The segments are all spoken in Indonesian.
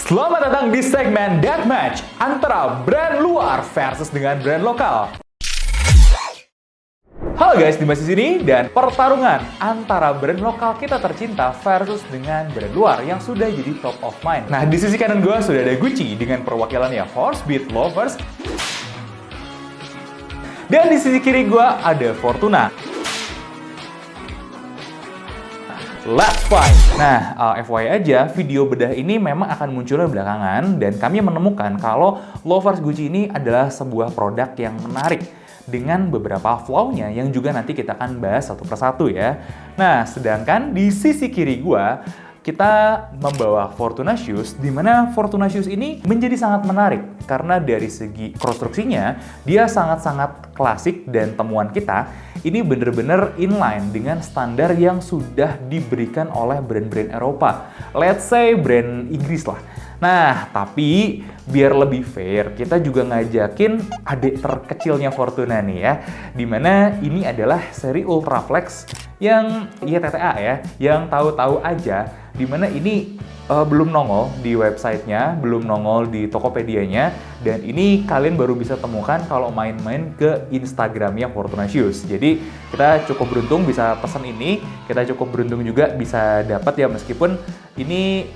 Selamat datang di segmen Deathmatch antara brand luar versus dengan brand lokal. Halo guys, Dimas di sini dan pertarungan antara brand lokal kita tercinta versus dengan brand luar yang sudah jadi top of mind. Nah, di sisi kanan gue sudah ada Gucci dengan perwakilannya Horsebit Lovers. Dan di sisi kiri gue ada Fortuna. Let's fight! Nah, FYI aja, video bedah ini memang akan munculnya belakangan dan kami menemukan kalau Lovers Gucci ini adalah sebuah produk yang menarik dengan beberapa flaw-nya yang juga nanti kita akan bahas satu persatu ya. Nah, sedangkan di sisi kiri gua kita membawa Fortuna Shoes, di mana Fortuna Shoes ini menjadi sangat menarik karena dari segi konstruksinya dia sangat-sangat klasik dan temuan kita ini bener-bener inline dengan standar yang sudah diberikan oleh brand-brand Eropa. Let's say brand Inggris lah. Nah, tapi biar lebih fair, kita juga ngajakin adik terkecilnya Fortuna nih ya. Dimana ini adalah seri Ultraflex yang TTA ya, yang tahu-tahu aja. Dimana ini belum nongol di websitenya, belum nongol di Tokopedia-nya, dan ini kalian baru bisa temukan kalau main-main ke Instagramnya Fortuna Shoes. Jadi kita cukup beruntung bisa pesan ini, kita cukup beruntung juga bisa dapat ya, meskipun ini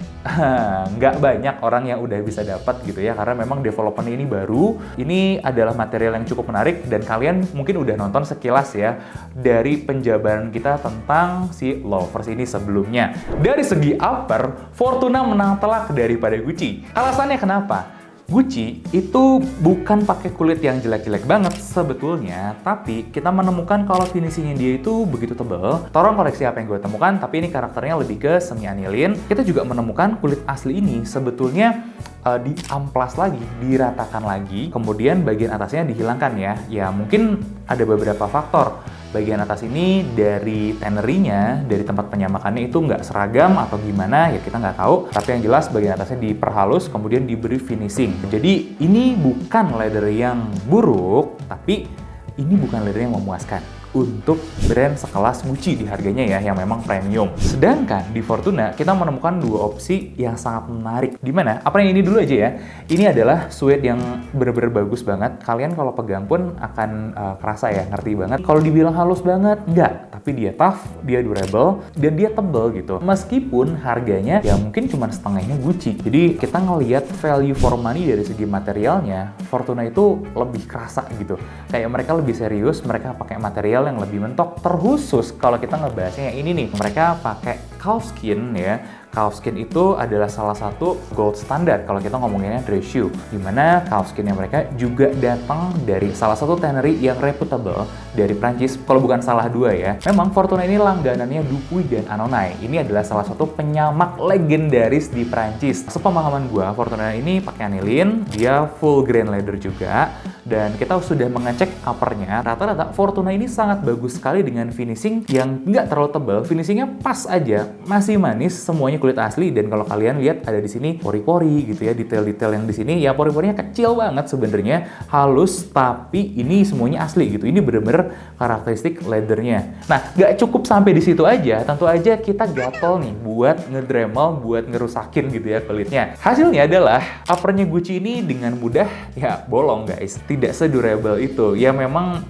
nggak banyak orang yang udah bisa dapat gitu ya, karena memang development ini baru. Ini adalah material yang cukup menarik dan kalian mungkin udah nonton sekilas ya dari penjabaran kita tentang si Lovers ini sebelumnya. Dari segi upper, Fortuna menang telak daripada Gucci. Alasannya kenapa? Gucci itu bukan pakai kulit yang jelek-jelek banget sebetulnya, tapi kita menemukan kalau finishingnya dia itu begitu tebal. Tolong koreksi apa yang gue temukan, tapi ini karakternya lebih ke semi anilin. Kita juga menemukan kulit asli ini sebetulnya diamplas lagi, diratakan lagi, kemudian bagian atasnya dihilangkan ya. Ya mungkin ada beberapa faktor. Bagian atas ini dari tannerinya, dari tempat penyamakannya itu nggak seragam atau gimana, ya kita nggak tahu. Tapi yang jelas bagian atasnya diperhalus, kemudian diberi finishing. Jadi ini bukan leather yang buruk, tapi ini bukan leather yang memuaskan untuk brand sekelas Gucci di harganya ya, yang memang premium. Sedangkan di Fortuna kita menemukan dua opsi yang sangat menarik. Dimana? Apa yang ini dulu aja ya. Ini adalah suede yang bener-bener bagus banget. Kalian kalau pegang pun akan kerasa ya, ngerti banget. Kalau dibilang halus banget, enggak. Tapi dia tough, dia durable, dan dia tebel gitu. Meskipun harganya ya mungkin cuma setengahnya Gucci. Jadi kita ngelihat value for money dari segi materialnya, Fortuna itu lebih kerasa gitu. Kayak mereka lebih serius, mereka pakai material yang lebih mentok. Terkhusus kalau kita ngebahasnya yang ini nih, mereka pakai calfskin ya. Calfskin itu adalah salah satu gold standard kalau kita ngomonginnya dress shoe, dimana calfskinnya mereka juga datang dari salah satu tannery yang reputable dari Prancis, kalau bukan salah dua ya. Memang Fortuna ini langganannya Dupuy dan Annonay. Ini adalah salah satu penyamak legendaris di Prancis. Sepemahaman gua, Fortuna ini pakai anilin, dia full grain leather juga, dan kita sudah mengecek uppernya. Rata-rata Fortuna ini sangat bagus sekali dengan finishing yang nggak terlalu tebal, finishingnya pas aja, masih manis, semuanya kulit asli. Dan kalau kalian lihat ada di sini pori-pori gitu ya, detail-detail yang di sini ya pori-porinya kecil banget sebenarnya, halus, tapi ini semuanya asli gitu. Ini bener-bener karakteristik leathernya. Nah, nggak cukup sampai di situ aja, tentu aja kita gatel nih buat ngedremel, buat ngerusakin gitu ya kulitnya. Hasilnya adalah uppernya Gucci ini dengan mudah ya bolong guys, tidak sedurable itu. Ya memang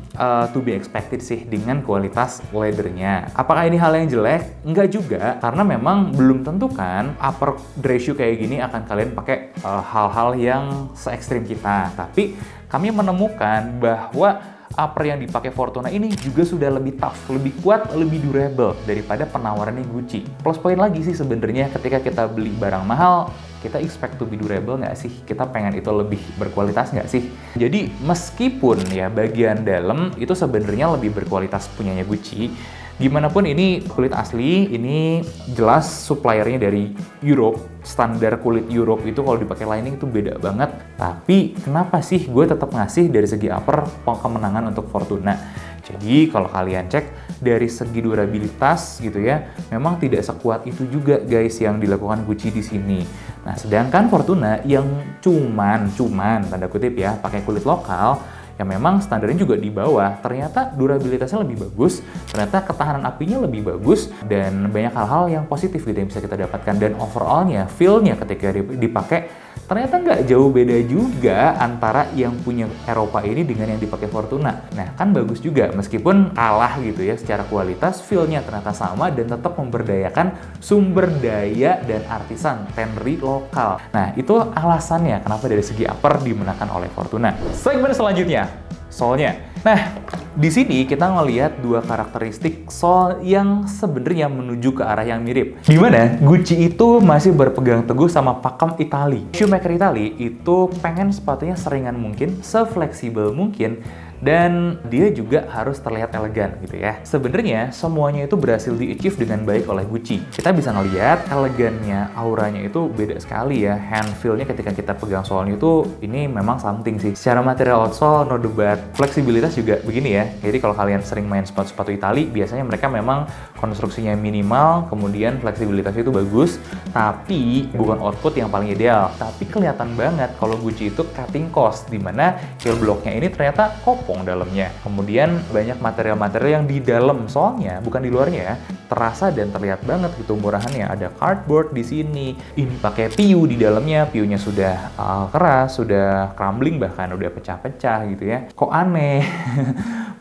to be expected sih dengan kualitas leathernya. Apakah ini hal yang jelek? Enggak juga, karena memang belum tentu kan upper dress shoe kayak gini akan kalian pakai hal-hal yang se-ekstrim kita. Tapi kami menemukan bahwa upper yang dipakai Fortuna ini juga sudah lebih tough, lebih kuat, lebih durable daripada penawarannya Gucci. Plus poin lagi sih sebenarnya ketika kita beli barang mahal, kita expect to be durable nggak sih? Kita pengen itu lebih berkualitas nggak sih? Jadi meskipun ya bagian dalam itu sebenarnya lebih berkualitas punyanya Gucci, gimana pun ini kulit asli, ini jelas suppliernya dari Europe. Standar kulit Europe itu kalau dipakai lining itu beda banget. Tapi kenapa sih gue tetap ngasih dari segi upper kemenangan untuk Fortuna? Jadi kalau kalian cek dari segi durabilitas gitu ya, memang tidak sekuat itu juga guys yang dilakukan Gucci di sini. Nah, sedangkan Fortuna yang cuman tanda kutip ya pakai kulit lokal, yang memang standarnya juga di bawah, ternyata durabilitasnya lebih bagus, ternyata ketahanan apinya lebih bagus, dan banyak hal-hal yang positif gitu yang bisa kita dapatkan. Dan overallnya, feel-nya ketika dipakai ternyata nggak jauh beda juga antara yang punya Eropa ini dengan yang dipakai Fortuna. Nah, kan bagus juga, meskipun kalah gitu ya secara kualitas, feel-nya ternyata sama dan tetap memberdayakan sumber daya dan artisan Tenri lokal. Nah, itu alasannya kenapa dari segi upper dimenangkan oleh Fortuna. Segmen selanjutnya, solnya. Nah, di sini kita ngelihat dua karakteristik sol yang sebenarnya menuju ke arah yang mirip. Dimana Gucci itu masih berpegang teguh sama pakem Itali. Shoemaker Itali itu pengen sepatunya seringan mungkin, sefleksibel mungkin, dan dia juga harus terlihat elegan gitu ya. Sebenarnya semuanya itu berhasil di-achieve dengan baik oleh Gucci. Kita bisa ngelihat elegannya, auranya itu beda sekali ya. Hand feel-nya ketika kita pegang solnya itu ini memang something sih. Secara material outsole, no debat. Fleksibilitas juga begini ya. Jadi kalau kalian sering main sepatu-sepatu Itali, biasanya mereka memang konstruksinya minimal, kemudian fleksibilitasnya itu bagus, tapi bukan output yang paling ideal. Tapi kelihatan banget kalau Gucci itu cutting cost, dimana heel blocknya ini ternyata kopong dalamnya. Kemudian banyak material-material yang di dalam solnya, bukan di luarnya ya, terasa dan terlihat banget gitu murahannya. Ada cardboard di sini, ini pakai PU di dalamnya, PU-nya sudah keras, sudah crumbling, bahkan udah pecah-pecah gitu ya. Kok aneh?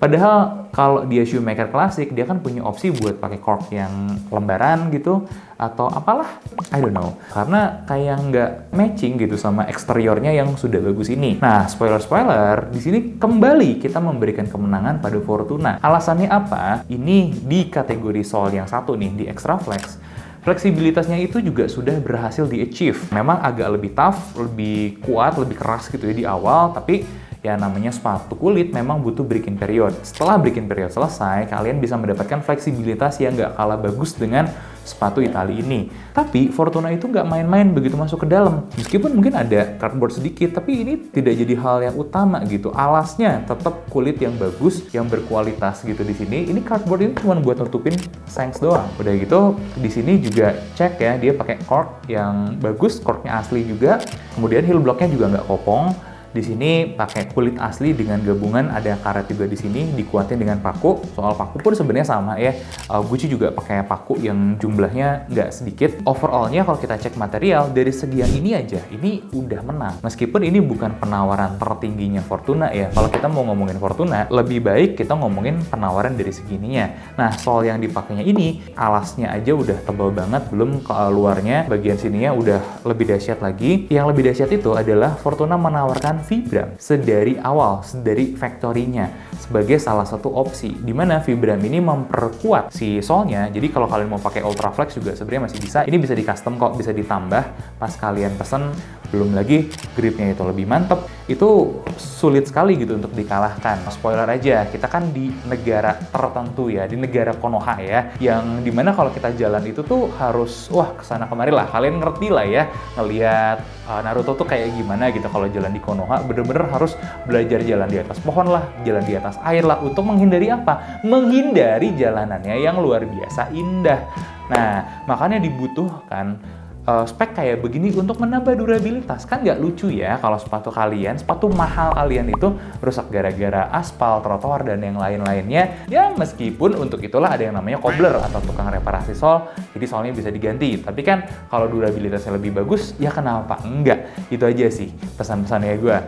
Padahal kalau dia shoemaker klasik, dia kan punya opsi buat pakai cork yang lembaran gitu, atau apalah, I don't know. Karena kayak nggak matching gitu sama eksteriornya yang sudah bagus ini. Nah, spoiler-spoiler, di sini kembali kita memberikan kemenangan pada Fortuna. Alasannya apa? Ini di kategori sol yang satu nih, di Extra Flex. Fleksibilitasnya itu juga sudah berhasil di-achieve. Memang agak lebih tough, lebih kuat, lebih keras gitu ya di awal, tapi ya namanya sepatu kulit memang butuh break-in period. Setelah break-in period selesai, kalian bisa mendapatkan fleksibilitas yang nggak kalah bagus dengan sepatu Itali ini. Tapi Fortuna itu nggak main-main begitu masuk ke dalam. Meskipun mungkin ada cardboard sedikit, tapi ini tidak jadi hal yang utama gitu. Alasnya tetap kulit yang bagus, yang berkualitas gitu di sini. Ini cardboard ini cuma buat nutupin sanks doang. Udah gitu, di sini juga cek ya, dia pakai cork yang bagus, corknya asli juga. Kemudian heel blocknya juga nggak kopong. Di sini pakai kulit asli dengan gabungan ada karet juga di sini, dikuatin dengan paku. Soal paku pun sebenarnya sama ya. Gucci juga pakai paku yang jumlahnya nggak sedikit. Overallnya kalau kita cek material dari segi yang ini aja, ini udah menang. Meskipun ini bukan penawaran tertingginya Fortuna ya. Kalau kita mau ngomongin Fortuna, lebih baik kita ngomongin penawaran dari segininya. Nah, soal yang dipakainya ini, alasnya aja udah tebal banget, belum ke luarnya, bagian sininya udah lebih dahsyat lagi. Yang lebih dahsyat itu adalah Fortuna menawarkan Vibram sedari awal, sedari factory-nya sebagai salah satu opsi, di mana Vibram ini memperkuat si solnya. Jadi kalau kalian mau pakai Ultra Flex juga sebenarnya masih bisa. Ini bisa di custom kok, bisa ditambah pas kalian pesen. Belum lagi gripnya itu lebih mantep. Itu sulit sekali gitu untuk dikalahkan. Spoiler aja, kita kan di negara tertentu ya, di negara Konoha ya, yang dimana kalau kita jalan itu tuh harus kesana kemari lah. Kalian ngerti lah ya, ngelihat Naruto tuh kayak gimana gitu kalau jalan di Konoha. Bener-bener harus belajar jalan di atas pohon lah, jalan di atas air lah, untuk menghindari apa? Menghindari jalanannya yang luar biasa indah. Nah, makanya dibutuhkan spek kayak begini untuk menambah durabilitas. Kan nggak lucu ya kalau sepatu kalian, sepatu mahal kalian itu rusak gara-gara aspal, trotoar, dan yang lain-lainnya. Ya meskipun untuk itulah ada yang namanya cobbler atau tukang reparasi sol, jadi solnya bisa diganti. Tapi kan kalau durabilitasnya lebih bagus, ya kenapa enggak? Itu aja sih pesan-pesannya gue.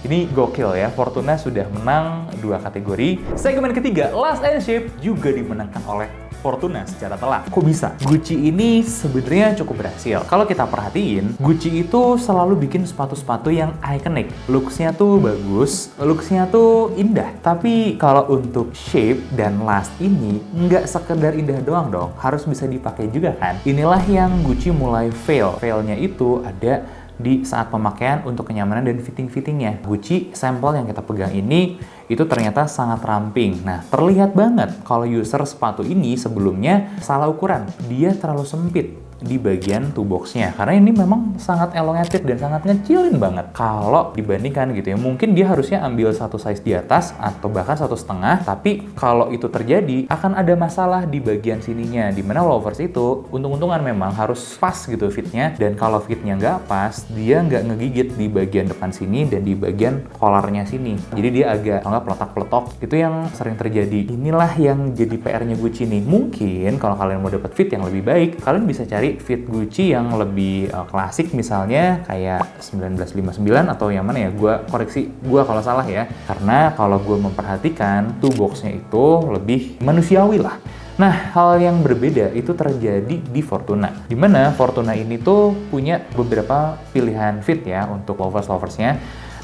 Ini gokil ya, Fortuna sudah menang 2 kategori. Segmen ketiga, Last and Shape, juga dimenangkan oleh Fortuna secara telak. Kok bisa? Gucci ini sebenarnya cukup berhasil. Kalau kita perhatiin, Gucci itu selalu bikin sepatu-sepatu yang iconic. Looks-nya tuh bagus, looks-nya tuh indah. Tapi kalau untuk shape dan last ini, nggak sekedar indah doang dong. Harus bisa dipakai juga kan? Inilah yang Gucci mulai fail. Failnya itu ada di saat pemakaian untuk kenyamanan dan fitting-fittingnya. Gucci sampel yang kita pegang ini itu ternyata sangat ramping. Nah, terlihat banget kalau user sepatu ini sebelumnya salah ukuran. Dia terlalu sempit. di bagian toe box-nya. Karena ini memang sangat elongated dan sangat ngecilin banget. Kalau dibandingkan gitu ya, mungkin dia harusnya ambil satu size di atas atau bahkan 1,5. Tapi kalau itu terjadi, akan ada masalah di bagian sininya. Dimana loafers itu, untung-untungan memang harus pas gitu fitnya. Dan kalau fitnya nggak pas, dia nggak ngegigit di bagian depan sini dan di bagian collarnya sini. Jadi dia agak nggak peletak-peletok. Itu yang sering terjadi. Inilah yang jadi PR-nya Gucci nih. Mungkin kalau kalian mau dapat fit yang lebih baik, kalian bisa cari fit Gucci yang lebih klasik, misalnya kayak 1959 atau yang mana ya, koreksi kalau salah ya, karena kalau gue memperhatikan toe box-nya itu lebih manusiawi lah. Nah, hal yang berbeda itu terjadi di Fortuna, dimana Fortuna ini tuh punya beberapa pilihan fit ya untuk loafers-loafersnya.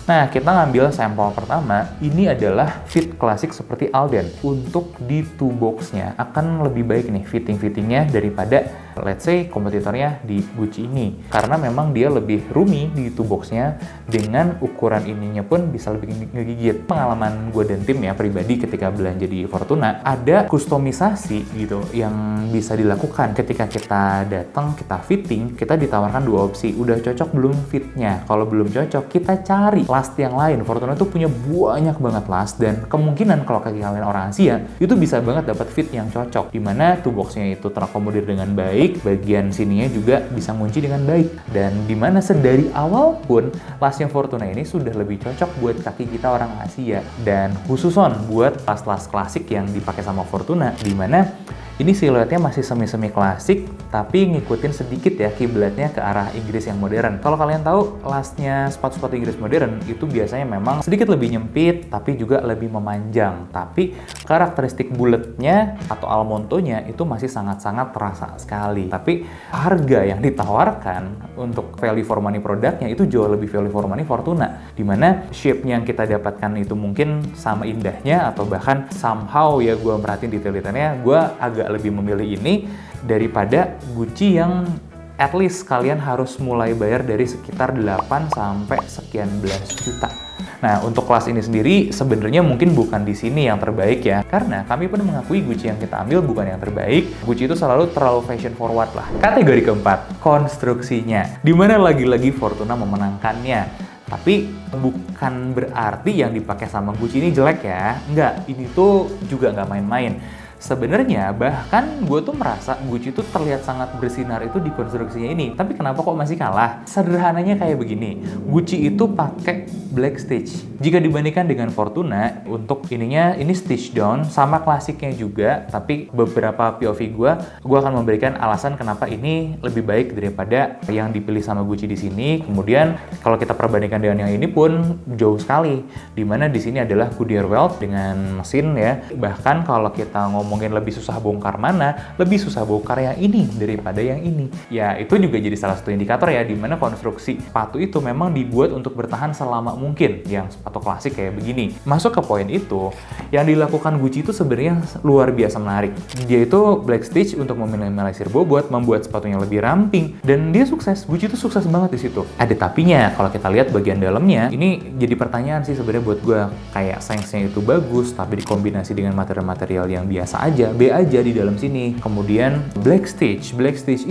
Nah, kita ngambil sampel pertama, ini adalah fit klasik seperti Alden. Untuk di toe box-nya akan lebih baik nih fitting-fittingnya daripada let's say kompetitornya di Gucci ini. Karena memang dia lebih roomy di toe box-nya, dengan ukuran ininya pun bisa lebih ngegigit. Pengalaman gue dan tim ya pribadi ketika belanja di Fortuna, ada kustomisasi gitu yang bisa dilakukan ketika kita datang, kita fitting, kita ditawarkan dua opsi. Udah cocok belum fitnya? Kalau belum cocok, kita cari last yang lain. Fortuna tuh punya banyak banget last, dan kemungkinan kalau kalian orang Asia itu bisa banget dapat fit yang cocok, dimana toe box-nya itu terakomodir dengan baik, bagian sininya juga bisa ngunci dengan baik, dan dimana sedari awal pun lasnya Fortuna ini sudah lebih cocok buat kaki kita orang Asia, dan khususon buat las-las klasik yang dipakai sama Fortuna, dimana ini siluetnya masih semi-semi klasik, tapi ngikutin sedikit ya kiblatnya ke arah Inggris yang modern. Kalau kalian tahu, lasnya sepatu-sepatu Inggris modern itu biasanya memang sedikit lebih nyempit, tapi juga lebih memanjang. Tapi karakteristik bulatnya atau almontonya itu masih sangat-sangat terasa sekali. Tapi harga yang ditawarkan untuk value for money produknya itu jauh lebih value for money Fortuna. Dimana shape-nya yang kita dapatkan itu mungkin sama indahnya, atau bahkan somehow ya gue merhatiin detail-detailnya, gue agak lebih memilih ini daripada Gucci yang at least kalian harus mulai bayar dari sekitar 8 sampai sekian belas juta. Nah, untuk kelas ini sendiri sebenarnya mungkin bukan di sini yang terbaik ya, karena kami pun mengakui Gucci yang kita ambil bukan yang terbaik. Gucci itu selalu terlalu fashion forward lah. Kategori keempat, konstruksinya, dimana lagi-lagi Fortuna memenangkannya. Tapi bukan berarti yang dipakai sama Gucci ini jelek ya. Enggak, ini tuh juga nggak main-main. Sebenarnya bahkan gue tuh merasa Gucci tuh terlihat sangat bersinar itu di konstruksinya ini. Tapi kenapa kok masih kalah? Sederhananya kayak begini, Gucci itu pakai black stitch. Jika dibandingkan dengan Fortuna, untuk ininya ini stitch down sama klasiknya juga. Tapi beberapa POV gue akan memberikan alasan kenapa ini lebih baik daripada yang dipilih sama Gucci di sini. Kemudian kalau kita perbandingkan dengan yang ini pun jauh sekali. Dimana di sini adalah Goodyear welt dengan mesin ya. Bahkan kalau kita ngomongin lebih susah bongkar mana, lebih susah bongkar yang ini daripada yang ini. Ya, itu juga jadi salah satu indikator ya, di mana konstruksi sepatu itu memang dibuat untuk bertahan selama mungkin, yang sepatu klasik kayak begini. Masuk ke poin itu, yang dilakukan Gucci itu sebenarnya luar biasa menarik. Dia itu black stitch untuk meminimalisir bobot, membuat sepatunya lebih ramping, dan dia sukses. Gucci itu sukses banget di situ. Ada tapinya, kalau kita lihat bagian dalamnya, ini jadi pertanyaan sih sebenarnya buat gue, kayak size-nya itu bagus, tapi dikombinasi dengan material-material yang biasa aja, B aja di dalam sini. Kemudian black stitch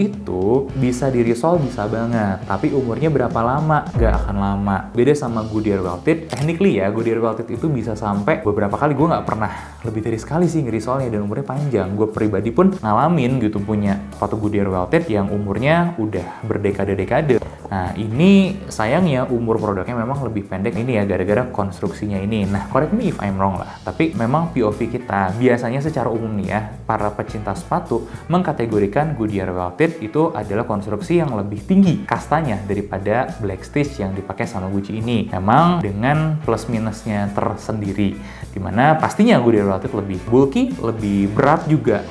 itu bisa di-resolve, bisa banget, tapi umurnya berapa lama? Gak akan lama. Beda sama Goodyear welted, technically ya Goodyear welted itu bisa sampai beberapa kali, gue nggak pernah lebih dari sekali sih nge-resolve-nya, dan umurnya panjang. Gue pribadi pun ngalamin gitu punya sepatu Goodyear welted yang umurnya udah berdekade-dekade. Nah, ini sayangnya umur produknya memang lebih pendek ini ya, gara-gara konstruksinya ini. Nah, correct me if I'm wrong lah, tapi memang POV kita biasanya secara umum nih ya, para pecinta sepatu mengkategorikan Goodyear welted itu adalah konstruksi yang lebih tinggi kastanya daripada black stitch yang dipakai sama Gucci ini. Memang dengan plus minusnya tersendiri, dimana pastinya Goodyear welted lebih bulky, lebih berat juga,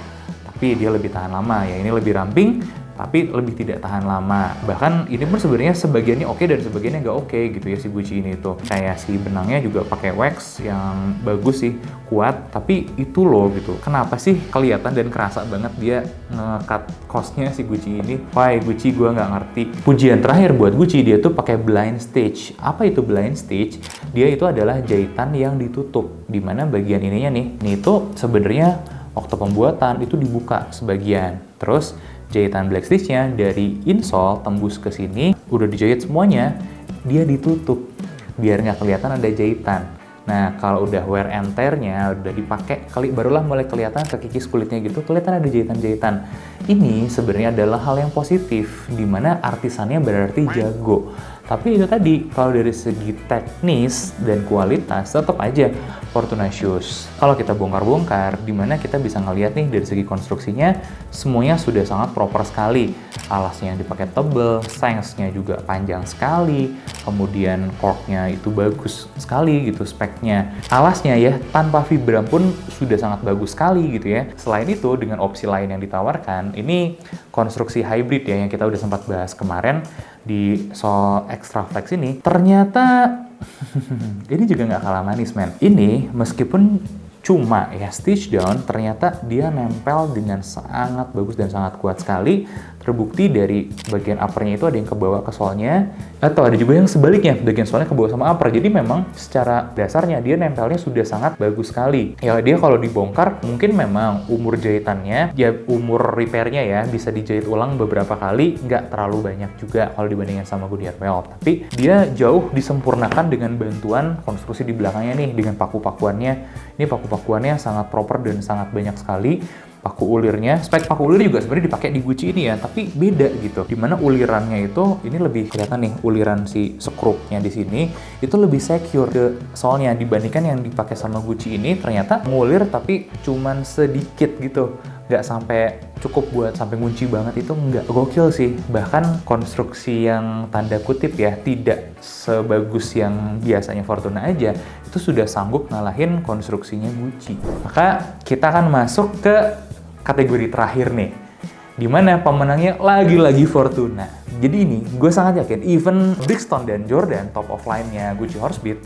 tapi dia lebih tahan lama ya. Ini lebih ramping, tapi lebih tidak tahan lama. Bahkan ini pun sebenarnya sebagiannya oke dan sebagiannya nggak oke gitu ya si Gucci ini tuh. Kayak si benangnya juga pakai wax yang bagus sih, kuat, tapi itu loh gitu. Kenapa sih kelihatan dan kerasa banget dia nge-cut cost-nya si Gucci ini? Why Gucci, gue nggak ngerti. Pujian terakhir buat Gucci, dia tuh pakai blind stitch. Apa itu blind stitch? Dia itu adalah jahitan yang ditutup, dimana bagian ininya nih itu sebenarnya waktu pembuatan itu dibuka sebagian. Terus jahitan black stitch-nya dari insole tembus ke sini, udah dijahit semuanya, dia ditutup biar nggak kelihatan ada jahitan. Nah, kalau udah wear and tear-nya, udah dipakai, barulah mulai kelihatan ke kikis kulitnya gitu, kelihatan ada jahitan-jahitan. Ini sebenarnya adalah hal yang positif, di mana artisannya berarti jago. Tapi itu tadi, kalau dari segi teknis dan kualitas, tetap aja Fortuna Shoes. Kalau kita bongkar-bongkar, di mana kita bisa ngeliat nih dari segi konstruksinya, semuanya sudah sangat proper sekali. Alasnya yang dipakai tebel, sanksnya juga panjang sekali, kemudian corknya itu bagus sekali gitu speknya. Alasnya ya, tanpa vibram pun sudah sangat bagus sekali gitu ya. Selain itu, dengan opsi lain yang ditawarkan, ini konstruksi hybrid ya, yang kita udah sempat bahas kemarin, di Sole Extra Flex ini ternyata ini juga nggak kalah manis, men. Ini meskipun cuma ya stitch down, ternyata dia nempel dengan sangat bagus dan sangat kuat sekali. Terbukti dari bagian uppernya itu ada yang ke bawah ke solnya, atau ada juga yang sebaliknya, bagian solnya ke bawah sama upper. Jadi memang secara dasarnya dia nempelnya sudah sangat bagus sekali. Ya dia kalau dibongkar mungkin memang umur jahitannya, ya umur repairnya ya bisa dijahit ulang beberapa kali, nggak terlalu banyak juga kalau dibandingkan sama Goodyear Welt. Tapi dia jauh disempurnakan dengan bantuan konstruksi di belakangnya nih, dengan paku-pakuannya. Ini paku-pakuannya sangat proper dan sangat banyak sekali. Paku ulirnya, spek paku ulir juga sebenarnya dipakai di Gucci ini ya, tapi beda gitu. Dimana ulirannya itu, ini lebih kelihatan nih, uliran si skrupnya di sini itu lebih secure ke solnya dibandingkan yang dipakai sama Gucci ini. Ternyata ngulir tapi cuman sedikit gitu, nggak sampai cukup buat sampai ngunci banget, itu nggak. Gokil sih. Bahkan konstruksi yang tanda kutip ya tidak sebagus yang biasanya Fortuna aja, itu sudah sanggup ngalahin konstruksinya Gucci. Maka kita akan masuk ke kategori terakhir nih, dimana pemenangnya lagi-lagi Fortuna. Jadi ini gue sangat yakin even Brixton dan Jordan top of line-nya Gucci Horsebit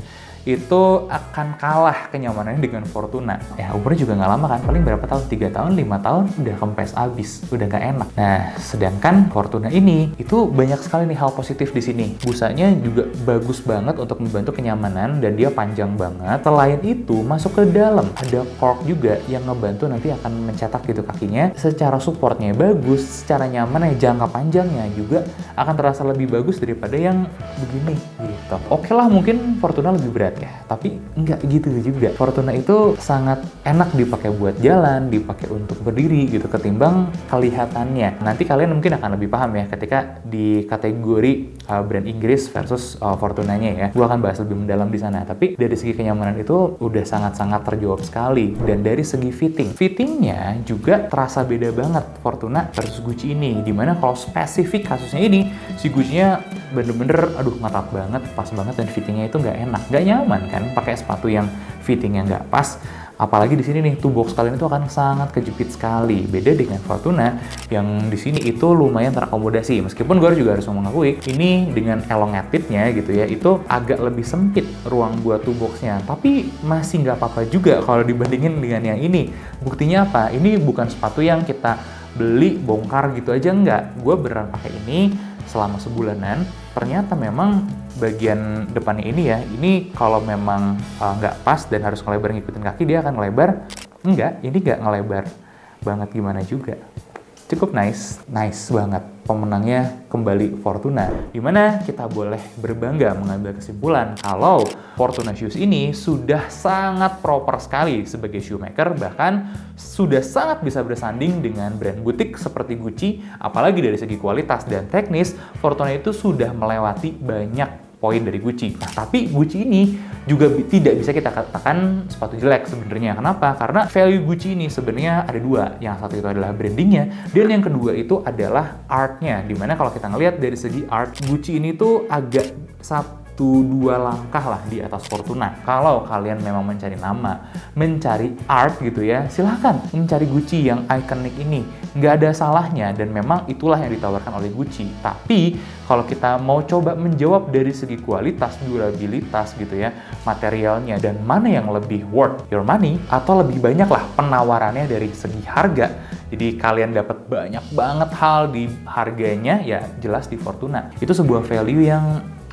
itu akan kalah kenyamanannya dengan Fortuna. Ya umurnya juga nggak lama kan, paling berapa tahun? 3 tahun, 5 tahun udah kempes abis, udah nggak enak. Nah sedangkan Fortuna ini itu banyak sekali nih hal positif di sini. Busanya juga bagus banget untuk membantu kenyamanan dan dia panjang banget. Selain itu masuk ke dalam ada cork juga yang ngebantu nanti akan mencetak gitu kakinya. Secara supportnya bagus, secara nyaman ya, jangka panjangnya juga akan terasa lebih bagus daripada yang begini gitu. Oke lah, mungkin Fortuna lebih berat ya, tapi nggak gitu juga. Fortuna itu sangat enak dipakai buat jalan, dipakai untuk berdiri gitu, ketimbang kelihatannya. Nanti kalian mungkin akan lebih paham ya ketika di kategori brand Inggris versus Fortunanya ya. Gue akan bahas lebih mendalam di sana. Tapi dari segi kenyamanan itu udah sangat-sangat terjawab sekali. Dan dari segi fittingnya juga terasa beda banget Fortuna versus Gucci ini. Dimana kalau spesifik kasusnya ini, si Gucci-nya bener-bener aduh ngetat banget, pas banget, dan fittingnya itu nggak enak, nggak nyaman kan pakai sepatu yang fittingnya nggak pas. Apalagi di sini nih, toe box kalian itu akan sangat kejepit sekali. Beda dengan Fortuna yang di sini itu lumayan terakomodasi. Meskipun gue juga harus mengakui ini dengan elongatednya gitu ya, itu agak lebih sempit ruang buat toe boxnya. Tapi masih nggak apa-apa juga kalau dibandingin dengan yang ini. Buktinya apa? Ini bukan sepatu yang kita beli bongkar gitu aja, nggak. Gue beneran pakai ini selama sebulanan. Ternyata memang bagian depannya ini ya, ini kalau memang nggak pas dan harus ngelebar ngikutin kaki, dia akan ngelebar. Enggak, ini nggak ngelebar banget gimana juga. Cukup nice banget. Pemenangnya kembali Fortuna. Dimana kita boleh berbangga mengambil kesimpulan kalau Fortuna Shoes ini sudah sangat proper sekali sebagai shoemaker, bahkan sudah sangat bisa bersanding dengan brand butik seperti Gucci. Apalagi dari segi kualitas dan teknis, Fortuna itu sudah melewati banyak poin dari Gucci. Nah, tapi Gucci ini juga tidak bisa kita katakan sepatu jelek sebenarnya. Kenapa? Karena value Gucci ini sebenarnya ada dua. Yang satu itu adalah brandingnya, dan yang kedua itu adalah artnya. Dimana kalau kita ngelihat dari segi art, Gucci ini tuh agak 1-2 langkah lah di atas Fortuna. Kalau kalian memang mencari nama, mencari art gitu ya, silahkan mencari Gucci yang ikonik ini. Nggak ada salahnya, dan memang itulah yang ditawarkan oleh Gucci. Tapi kalau kita mau coba menjawab dari segi kualitas, durabilitas gitu ya, materialnya, dan mana yang lebih worth your money, atau lebih banyak lah penawarannya dari segi harga, jadi kalian dapat banyak banget hal di harganya, ya jelas di Fortuna. Itu sebuah value yang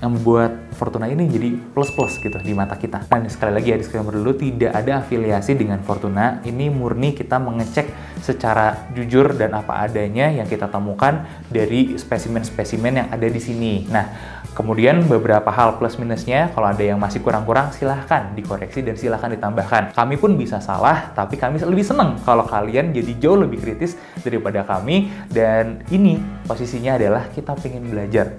membuat Fortuna ini jadi plus-plus gitu di mata kita. Nah, sekali lagi ya, disclaimer dulu, tidak ada afiliasi dengan Fortuna. Ini murni kita mengecek secara jujur dan apa adanya yang kita temukan dari spesimen-spesimen yang ada di sini. Nah, kemudian beberapa hal plus minusnya, kalau ada yang masih kurang-kurang, silahkan dikoreksi dan silahkan ditambahkan. Kami pun bisa salah, tapi kami lebih seneng kalau kalian jadi jauh lebih kritis daripada kami. Dan ini posisinya adalah kita pengen belajar.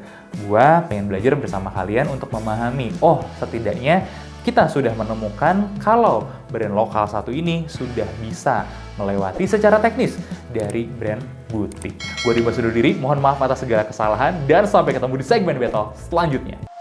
Gua pengen belajar bersama kalian untuk memahami, oh setidaknya kita sudah menemukan kalau brand lokal satu ini sudah bisa melewati secara teknis dari brand butik. Gue Dimas undur diri, mohon maaf atas segala kesalahan, dan sampai ketemu di segmen battle selanjutnya.